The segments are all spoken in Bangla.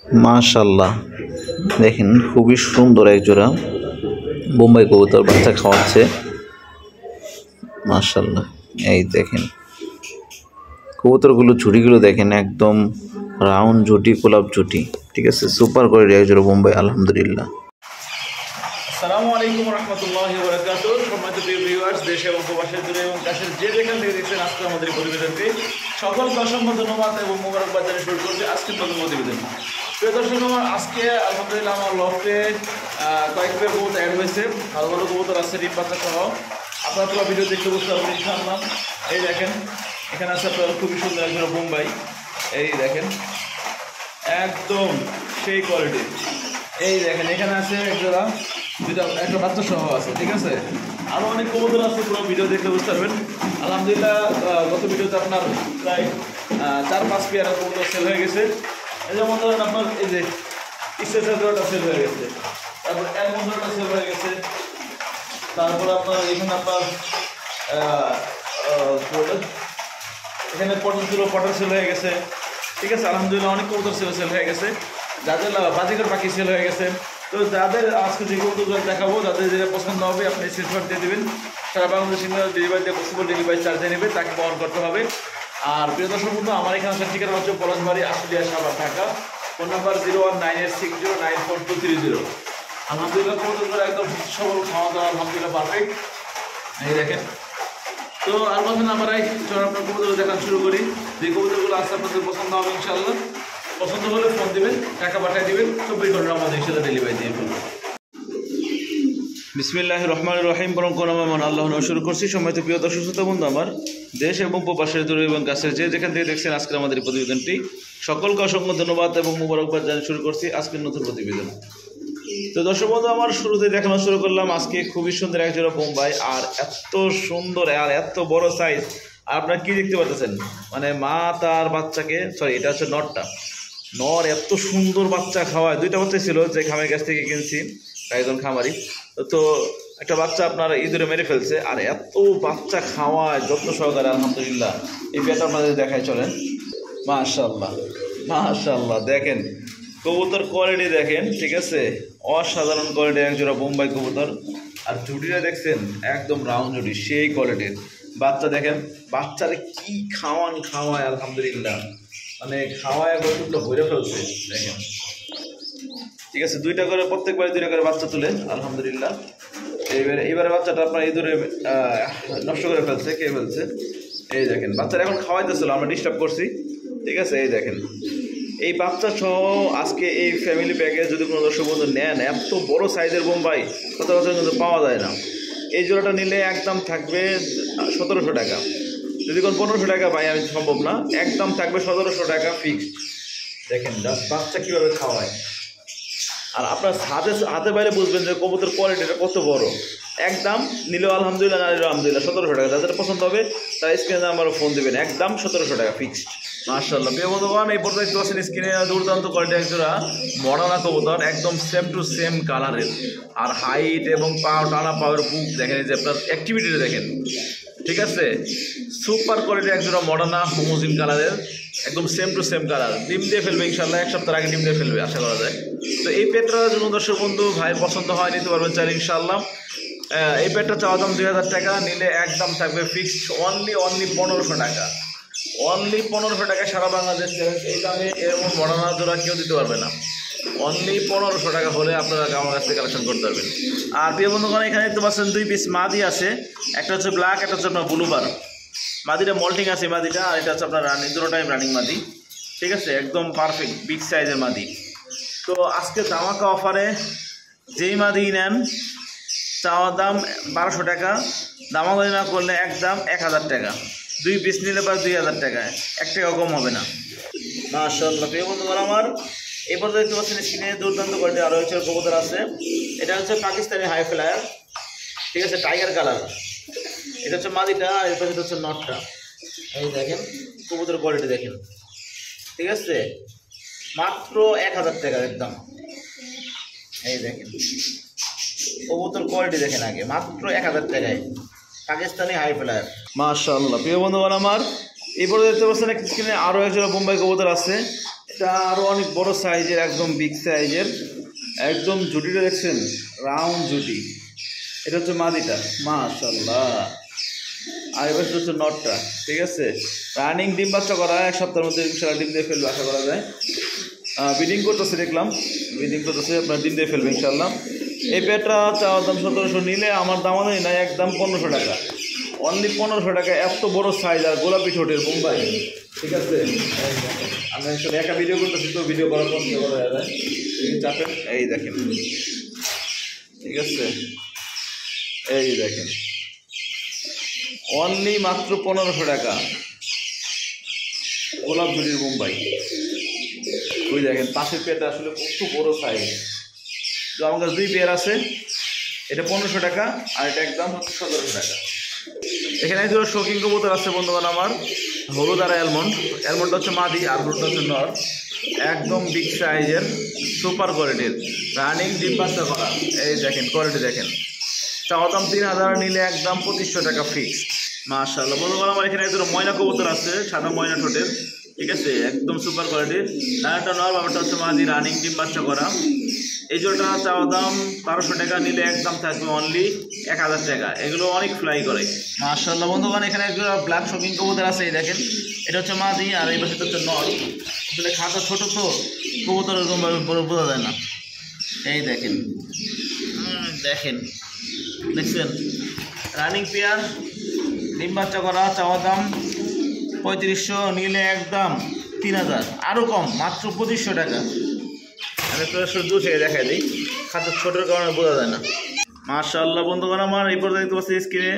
মাশাআল্লাহ, দেখেন খুবই সুন্দর এক জোড়া বোম্বাই কবুতর বাচ্চা খাওয়াচ্ছে। মাশাআল্লাহ, এই দেখেন কবুতরগুলো ঝুটিগুলো দেখেন, একদম রাউন্ড ঝুটি, গোলাপ ঝুটি। ঠিক আছে, সুপার করে এক জোড়া বোম্বাই, আলহামদুলিল্লাহ। আসসালামু আলাইকুম রহমতুল্লাহি ওয়া বারাকাতুহু। সম্মানিত প্রিয় ভিউয়ার্স, দেশে এবং প্রবাসের দূরে এবং কাছের যে যেখান থেকে দেখছেন আজকে আমাদের প্রতিবেদনটি, সকলকে অসংখ্য ধন্যবাদ এবং মোবারকবাদ জানিয়ে শুরু করছি আজকের নতুন প্রতিবেদন। প্রিয় দর্শক, আমার আজকে আলহামদুলিল্লাহ আমার লফটে কয়েক পেয়ার কবুতর অ্যাড হয়েছে, ভালো ভালো কবুতর আছে ডিম বাচ্চা সহ। আপনারা পুরো ভিডিও দেখতে বুঝতে পারবেন ইনশাআল্লাহ। এই দেখেন, এখানে আছে আপনার খুবই সুন্দর একজন বোম্বাই। এই দেখেন একদম সেই কোয়ালিটি। এই দেখেন এখানে আছে একজোড়া, একটা বাচ্চা সহ আছে। ঠিক আছে, আরও অনেক কবুতর আছে, পুরো ভিডিও দেখতে বুঝতে পারবেন। আলহামদুলিল্লাহ গত ভিডিওতে আপনার প্রায় 4-5 পেয়ার কবুতর সেল হয়ে গেছে। এই যেমন ধরেন আপনার এই যে স্টেশনটা সেল হয়ে গেছে, তারপর অ্যালমন্ডটা সেল হয়ে গেছে, তারপর আপনার এখানে আপনার এখানে পটল ছিল, পটল সেল হয়ে গেছে। ঠিক আছে, আলহামদুলিল্লাহ অনেক কবুতর সেল হয়ে গেছে। যাদের বাজিকার পাখি সেল হয়ে গেছে। তো যাদের আজকে যে কবুতরগুলো দেখাবো, যাদের যেটা পছন্দ হবে আপনি স্ক্রিনশট দিয়ে দেবেন। সারা বাংলাদেশ ডেলিভারি দিয়ে পসিবল ডেলিভারি চার্জ নেবে, তাকে বহন করতে হবে। আর প্রিয় দর্শক বন্ধু, আমার এখানে আসার ঠিকানা হচ্ছে পলাশবাড়ি, আশুলিয়া, সাভার, ঢাকা। Phone number 01986094230। আলহামদুলিল্লাহ কবুতরগুলো একদম সবল, খাওয়া দাওয়া আলহামদুলিল্লাহ পারফেক্ট। এই দেখেন। তো আর কথা না বাড়াই, চল আপনার কবুতর দেখা শুরু করি। যে কবুতরগুলো আসছে আপনাদের পছন্দ হবে ইনশাআল্লাহ। পছন্দ হলে ফোন দেবেন, টাকা পাঠিয়ে দেবেন, 24 ঘন্টার আমাদের সাথে ডেলিভারি দিয়ে ফেলবেন। বিসমিল্লাহির রহমানির রহিম। বরং কোন আমার আল্লাহ নামে শুরু করছি। সম্মানিত প্রিয় দর্শক শ্রোতা বন্ধু, আমার দেশ এবং প্রবাসের দূরে এবং কাছের যে যেখান থেকে দেখছেন আজকের আমাদের প্রতিবেদনটি, সকলকে অসংখ্য ধন্যবাদ এবং মুবারকবাদ জানিয়ে শুরু করছি আজকের নতুন প্রতিবেদন। তো দর্শক বন্ধু, আমার শুরুতে দেখানো শুরু করলাম আজকে খুবই সুন্দর এক জোড়া বোম্বাই। আর এত সুন্দর আর এত বড় সাইজ, আর আপনারা কি দেখতে পাচ্ছেন, মানে মা তার বাচ্চাকে, সরি এটা হচ্ছে নরটা, নর এত সুন্দর বাচ্চা খাওয়ায়। দুইটা বাচ্চা ছিল যে খামারের কাছ থেকে কিনছি, একজন খামারি। তো একটা বাচ্চা আপনার ইঁদুরে মেরে ফেলছে, আর এত বাচ্চা খাওয়ায় যত্ন সহকারে, আলহামদুলিল্লাহ। এই পেটা আপনাদের দেখায় চলেন। মাশাআল্লাহ মাশাআল্লাহ, দেখেন কবুতর কোয়ালিটি দেখেন। ঠিক আছে, অসাধারণ কোয়ালিটির একজোড়া বোম্বাই কবুতর। আর জুটিটা দেখছেন একদম রাউন্ড জুটি, সেই কোয়ালিটির বাচ্চা। দেখেন বাচ্চারে কি খাওয়ায় আলহামদুলিল্লাহ, মানে খাওয়ায় কতগুলো ভরে ফেলছে দেখেন। ঠিক আছে, দুইটা করে প্রত্যেকবারে 2টা করে বাচ্চা তুলে আলহামদুলিল্লাহ। এইবারে বাচ্চাটা আপনার ইঁদুরে নষ্ট করে ফেলছে, কে ফেলছে। এই দেখেন বাচ্চারা এখন খাওয়াইতেছিল, আমরা ডিস্টার্ব করছি। ঠিক আছে, এই দেখেন এই বাচ্চা সহ আজকে এই ফ্যামিলি প্যাকেজ যদি কোনো দর্শক বন্ধু নেন, এত বড় সাইজের বোম্বাই সচরাচর কিন্তু পাওয়া যায় না। এই জোড়াটা নিলে একদম থাকবে 1700 টাকা। যদি কোনো 1500 টাকা পাই আমি সম্ভব না, একদম থাকবে 1700 টাকা ফিক্সড। দেখেন বাচ্চা কীভাবে খাওয়ায়, আর আপনার হাতে বাইরে বুঝবেন যে কবুতর কোয়ালিটিটা কত বড়। একদম নিলেও আলহামদুলিল্লাহ, না নিলেও আলহামদুলিল্লাহ 1700 টাকা। যাদের পছন্দ হবে তারা স্ক্রিনে আমারও ফোন দেবেন, একদম 1700 টাকা ফিক্সড। মাশাআল্লাহ, প্রিয় বন্ধুগণ, এই পর্যায়ে দেখতে পাচ্ছেন স্ক্রিনে দুর্দান্ত কোয়ালিটি একজোড়া মডার্না কবুতর, একদম সেম টু সেম কালারের। আর হাইট এবং টানা পাওয়ার বুক দেখেন, যে আপনার অ্যাক্টিভিটিটা দেখেন। ঠিক আছে, সুপার কোয়ালিটির একজোড়া মডার্না হোমোজিন কালারের, একদম সেম টু সেম কালার। ডিম দিয়ে ফেলবে ইনশাআল্লাহ, 1 সপ্তাহ আগে ডিম দিয়ে ফেলবে আশা করা যায়। তো এই পেটটার জন্য দর্শক বন্ধু ভাই পছন্দ হয় নিতে পারবেন চাইলে ইনশাআল্লাহ। এই পেটটা চাওয়া দাম 2000 টাকা, নিলে একদম থাকবে ফিক্সড অনলি 1500 টাকা। অনলি 1500 টাকায় সারা বাংলাদেশ এই দামে এরকম মডার্না জোড়া কেউ দিতে পারবে না। অনলি 1500 টাকা হলে আপনারা আমার কাছ থেকে কালেকশন করতে পারবেন। আর প্রিয় বন্ধুগণ, এখানে দেখতে পাচ্ছেন 2 পিস মাদি আছে, একটা হচ্ছে ব্ল্যাক, একটা হচ্ছে আপনার ব্লুবার। মাদিটা মল্টিং আছে মাদিটা, আর এটা হচ্ছে আপনার রানিং, দুটো টাইম রানিং মাদি। ঠিক আছে, একদম পারফেক্ট বিগ সাইজের মাদি। তো আজকে ধামাকা অফারে যেই মাদি নেন চাওয়া দাম 1200 টাকা, দামাদামি না করলে একদম 1000 টাকা। 2 পিস নিলে প্রায় 2000 টাকায়, 1 টাকাও কম হবে না। মাশাআল্লাহ, প্রিয় বন্ধুগণ, আমার এই পর্যায়ে দেখতে পাচ্ছেন স্ক্রিনে দুর্দান্ত কোয়ালিটি আরও হচ্ছে কবুতর আছে। এটা হচ্ছে পাকিস্তানি হাই ফ্লায়ার। ঠিক আছে, টাইগার কালার। এটা হচ্ছে মাদিটা, আর এটা হচ্ছে নটটা। এই দেখেন কবুতর কোয়ালিটি দেখেন। ঠিক আছে, মাত্র 1000 টাকা একদম। এই দেখেন কবুতর কোয়ালিটি দেখেন আগে, মাত্র 1000 টাকায় পাকিস্তানি হাই ফ্লায়ার। মাশাআল্লাহ, প্রিয় বন্ধুগণ, আমার এই পর্যায়ে দেখতে পাচ্ছেন স্ক্রিনে আরও একজোড়া বোম্বাই কবুতর আছে। এটা আরও অনেক বড় সাইজের, একদম বিগ সাইজের, একদম জুটিটা দেখছেন, রাউন্ড জুটি। এটা হচ্ছে মাদিটা, মাশাআল্লাহ। আর এবার হচ্ছে নটটা, ঠিক আছে। রানিং ডিম বাচ্চা করা, 1 সপ্তাহের মধ্যে ইনশাআল্লাহ ডিম দিয়ে ফেলবে আশা করা যায়। ব্রিডিং করতেছে, দেখলাম ব্রিডিং করতেছে, আপনার ডিম দিয়ে ফেলবে ইনশাআল্লাহ। এই পেয়ারটা চাওয়ার দাম 1700, নিলে আমার দাম নেই না, একদম 1500 টাকা, অনলি 1500 টাকা। এত বড় সাইজ আর গোলাপি ঠোঁটের বোম্বাই, ঠিক আছে। আমরা আসলে একা ভিডিও করতেছি তো, ভিডিও করার পছন্দ করা যায় চাপেন। এই দেখেন, ঠিক আছে, এই দেখেন, অনলি মাত্র 1500 টাকা গোলাপ ঝুড়ির বোম্বাই। ওই দেখেন পাশের পেয়ারটা আসলে কত বড় সাইজ। তো আমার কাছে 2 পেয়ার আছে, এটা 1500 টাকা আর এটা একদম হচ্ছে 1700 টাকা। এখানে যে শৌখিন কবুতর আছে বন্ধুগণ আমার, হলুদ আর অ্যালমন্ড। অ্যালমন্ডটা হচ্ছে মাদি আর হলুদটা হচ্ছে নর, একদম বিগ সাইজের, সুপার কোয়ালিটির, রানিং ডিম বাচ্চা করা। এই দেখেন কোয়ালিটি দেখেন। চাওয়া দাম 3000, নিলে একদম 2500 টাকা ফিক্সড। মাশাআল্লাহ বন্ধুগণ আমার এখানে একজন ময়না কবুতর আছে, সাদা ময়না ঠোঁটের, ঠিক আছে, একদম সুপার কোয়ালিটির। একটা নর, বাবারটা হচ্ছে মাদি, রানিং ডিম বাচ্চা করা। এই জোড়াটা চাওয়া দাম 1200 টাকা, নিলে একদম থাকবে অনলি 1000 টাকা। এগুলো অনেক ফ্লাই করে। মাশাআল্লাহ বন্ধুগণ এখানে একজন ব্ল্যাক শৌখিন কবুতর আছে, এই দেখেন, এটা হচ্ছে মাদি আর এই পাশে হচ্ছে নর। আসলে খাতা ছোট তো কবুতর এরকম বড় বোঝা যায় না। এই দেখেন, দেখেন, দেখছেন, রানিং পেয়ার, ডিম বাচ্চা করা। চাওয়া দাম 3500, নিলে একদম 3000, আরও কম, মাত্র 2500 টাকা। আমি একটু দূর থেকে দেখাই দিই, খাতা ছোটোর কারণে বোঝা যায় না। মাশাআল্লাহ বন্ধুগণ আমার এই পর্যন্ত দেখতে পাচ্ছি স্ক্রিনে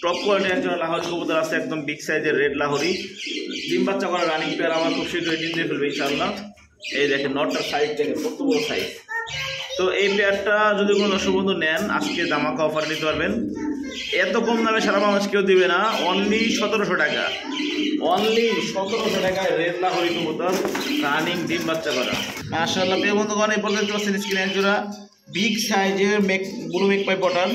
টপ কোয়ালিটির একজন লাহোরি কবুতর আছে, একদম বিগ সাইজের রেড লাহোরি, ডিম বাচ্চা করা রানিং পেয়ার। আমার খুব শীঘ্রই ডিম দিয়ে ফেলবে ইনশাআল্লাহ। এই দেখেন নটটার সাইজ দেখেন কত বড় সাইজ। তো এই পেয়ারটা যদি কোনো দর্শক বন্ধু নেন, আজকে ধামাকা অফার নিতে পারবেন। এত কম দামে সারা বাংলাদেশ কেউ দিবে না, অনলি 1700 টাকা, অনলি 1700 টাকায় রেড লাহোরি কবুতর, রানিং ডিম বাচ্চা করা। মাশাআল্লাহ প্রিয় বন্ধুগণ এই পর্যন্ত দেখতে পাচ্ছেন স্ক্রিনে একজোড়া বিগ সাইজের ব্লু মেকপাই পটান,